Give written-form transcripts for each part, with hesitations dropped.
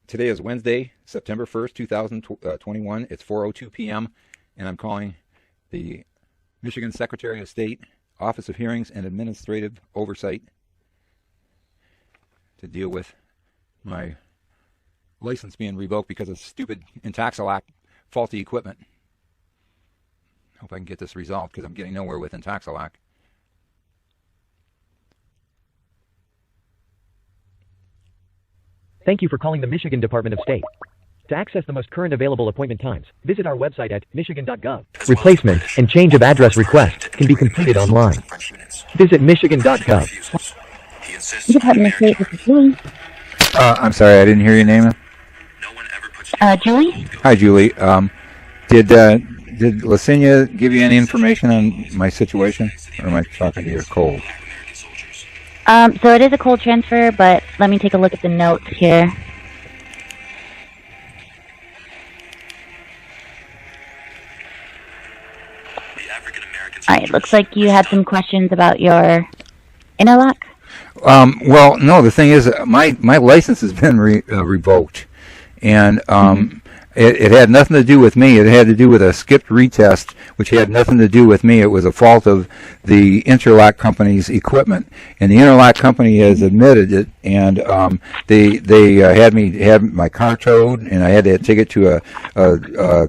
Today is Wednesday, September 1st, 2021. It's 4:02 p.m. and I'm calling the Michigan Secretary of State, Office of Hearings and Administrative Oversight to deal with my license being revoked because of stupid Intoxilac faulty equipment. Hope I can get this resolved because I'm getting nowhere with Intoxilac. Thank you for calling the Michigan Department of State. To access the most current available appointment times, visit our website at michigan.gov. Replacement and change of address request can be completed online. Visit michigan.gov. Department of State, this is Julie. I'm sorry, I didn't hear your name. Julie? Hi, Julie. Did Lasenia give you any information on my situation, or am I talking to your cold? So it is a cold transfer, but let me take a look at the notes here. Alright, looks like you had some questions about your interlock. Well, no, the thing is, my license has been revoked, and it had nothing to do with me. It had to do with a skipped retest, which had nothing to do with me. It was a fault of the interlock company's equipment, and the interlock company has admitted it. And they had me have my car towed, and I had to take it to a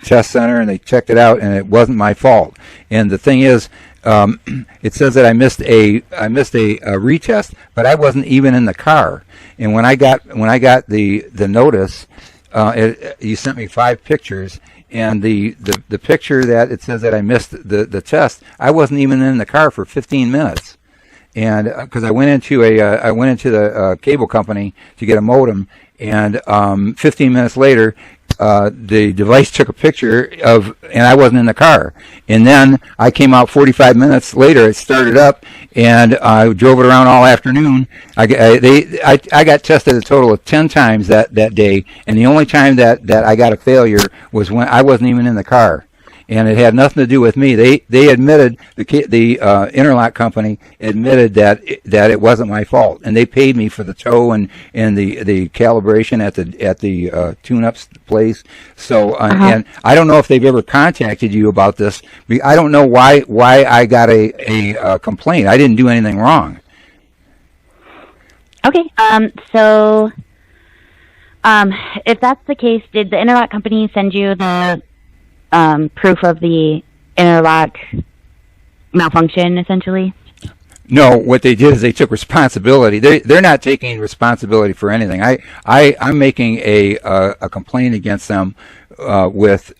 test center, and they checked it out, and it wasn't my fault. And the thing is, it says that I missed a retest, but I wasn't even in the car. And when I got the notice, you sent me 5 pictures, and the picture that it says that I missed the test, I wasn't even in the car for 15 minutes. And because I went into the cable company to get a modem, and 15 minutes later, the device took a picture and I wasn't in the car. And then I came out 45 minutes later. It started up, and I drove it around all afternoon. I got tested a total of 10 times that day, and the only time that I got a failure was when I wasn't even in the car. And it had nothing to do with me. They admitted, the interlock company admitted that it wasn't my fault, and they paid me for the tow and the calibration at the tune-up place. So and I don't know if they've ever contacted you about this. I don't know why I got a complaint. I didn't do anything wrong. Okay. So if that's the case, did the interlock company send you the proof of the interlock malfunction, essentially? No, what they did is they took responsibility. They're not taking responsibility for anything. I'm making a complaint against them with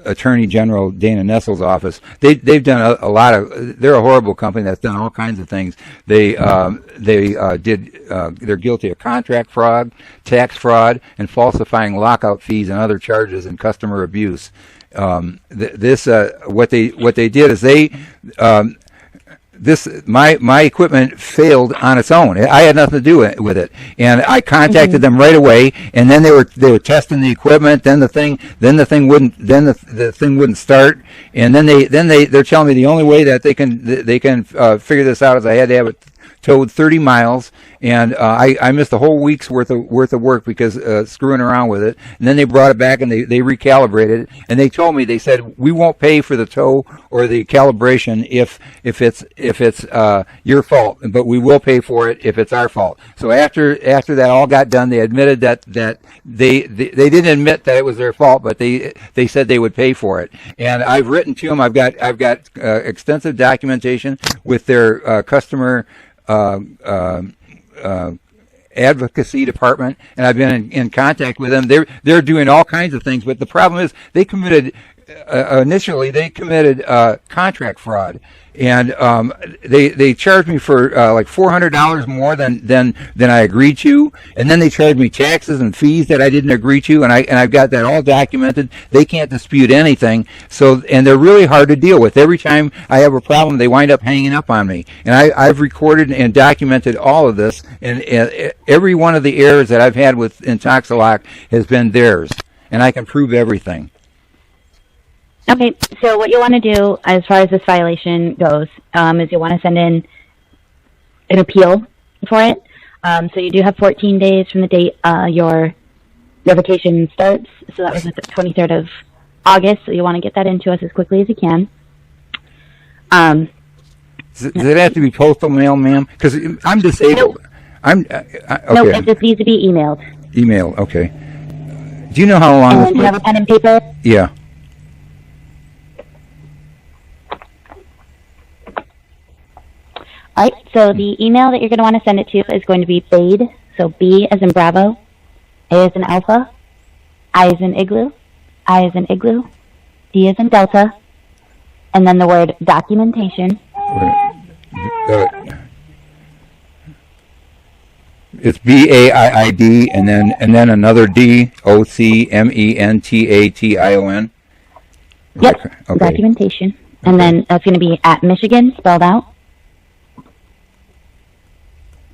Attorney General Dana Nessel's office. They've done a lot of. They're a horrible company that's done all kinds of things. They're guilty of contract fraud, tax fraud, and falsifying lockout fees and other charges and customer abuse. What they did is my equipment failed on its own. I had nothing to do with it, and I contacted them right away. And then they were testing the equipment. Then the thing wouldn't start. And then they're telling me the only way that they can figure this out is I had to have it towed 30 miles, and I missed a whole week's worth of work because screwing around with it. And then they brought it back and they recalibrated it, and they told me, they said, we won't pay for the tow or the calibration if it's your fault, but we will pay for it if it's our fault. So after that all got done, they admitted that they didn't admit that it was their fault, but they said they would pay for it. And I've written to them. I've got extensive documentation with their customer advocacy department, and I've been in contact with them. They're doing all kinds of things, but the problem is they committed initially contract fraud, and they charged me for like $400 more than I agreed to, and then they charged me taxes and fees that I didn't agree to, and I've got that all documented. They can't dispute anything. So, and they're really hard to deal with. Every time I have a problem, they wind up hanging up on me, and I've recorded and documented all of this, and every one of the errors that I've had with Intoxilac has been theirs, and I can prove everything. Okay, so what you want to do as far as this violation goes is you want to send in an appeal for it. So you do have 14 days from the date your vacation starts. So that was the 23rd of August. So you want to get that into us as quickly as you can. Does it have to be postal mail, ma'am? Because I'm disabled. Nope. Okay. Nope, it just needs to be emailed. Email, okay. Do you know how long And do you have a pen and paper? Yeah. All right, so the email that you're going to want to send it to is going to be BADE, so B as in Bravo, A as in Alpha, I as in Igloo, I as in Igloo, D as in Delta, and then the word documentation. It's BAIID and then another DOCMENTATION. Yep, Okay. documentation. And then that's going to be at Michigan, spelled out,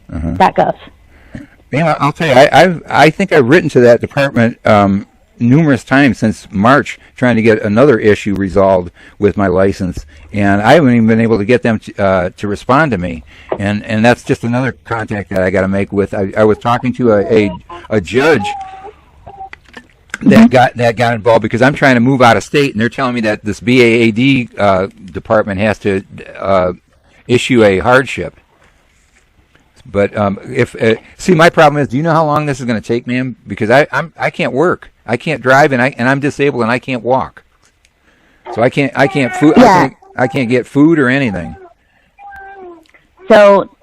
.gov. Man, I'll tell you, I think I've written to that department numerous times since March trying to get another issue resolved with my license, and I haven't even been able to get them to respond to me. And that's just another contact that I got to make with. I was talking to a judge that got involved because I'm trying to move out of state, and they're telling me that this BAAD department has to issue a hardship. But see, my problem is, do you know how long this is going to take, ma'am? Because I can't work, I can't drive, and I'm disabled and I can't walk, so I can't food. Yeah. I can't get food or anything. So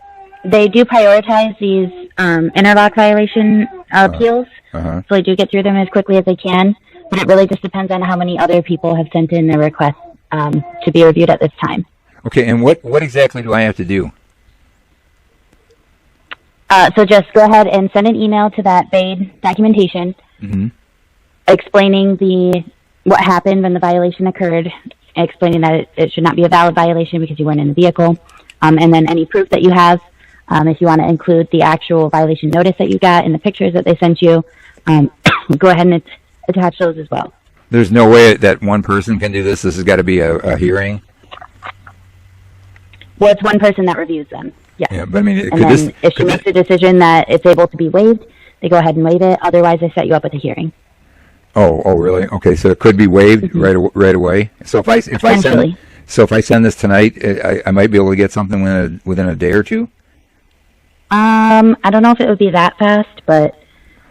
they do prioritize these interlock violation appeals. Uh-huh. So they do get through them as quickly as they can, but it really just depends on how many other people have sent in their requests to be reviewed at this time. Okay, and what exactly do I have to do? So just go ahead and send an email to that BADE documentation explaining what happened when the violation occurred, explaining that it should not be a valid violation because you weren't in the vehicle, and then any proof that you have. If you want to include the actual violation notice that you got and the pictures that they sent you, go ahead and attach those as well. There's no way that one person can do this. This has got to be a hearing. Well, it's one person that reviews them. Yes. Yeah, but I mean, And then if she makes a decision that it's able to be waived, they go ahead and waive it. Otherwise, they set you up with a hearing. Oh, really? Okay, so it could be waived right away. So if I send this tonight, I might be able to get something within a day or two. I don't know if it would be that fast, but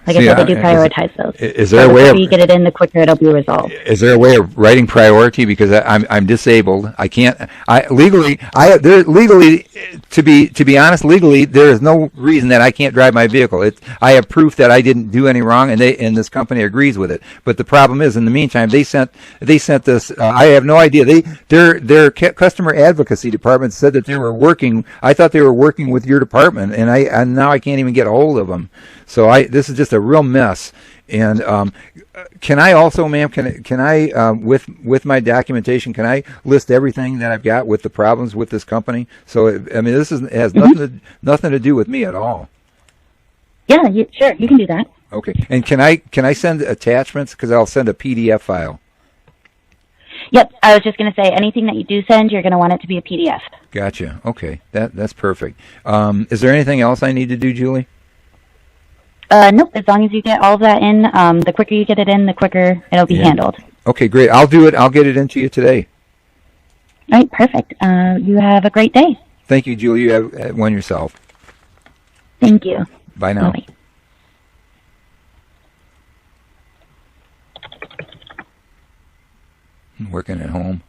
like I said, they do prioritize those. Is there a way the quicker you get it in, the quicker it'll be resolved. Is there a way of writing priority because I'm disabled? I can't. Legally, to be honest, legally there is no reason that I can't drive my vehicle. I have proof that I didn't do any wrong, and this company agrees with it. But the problem is, in the meantime, they sent this. I have no idea. Their customer advocacy department said that they were working. I thought they were working with your department, and now I can't even get a hold of them. So this is just a real mess. And can I also, ma'am, can I with my documentation, can I list everything that I've got with the problems with this company? So I mean, this has nothing to do with me at all. Yeah, sure, you can do that. Okay. And can I send attachments? Because I'll send a PDF file. Yep, I was just going to say anything that you do send, you're going to want it to be a PDF. Gotcha. Okay, that's perfect. Is there anything else I need to do, Julie? Nope, as long as you get all of that in, the quicker you get it in, the quicker it'll be handled. Okay, great. I'll do it. I'll get it into you today. All right, perfect. You have a great day. Thank you, Julie. You have one yourself. Thank you. Bye now. Bye. Working at home.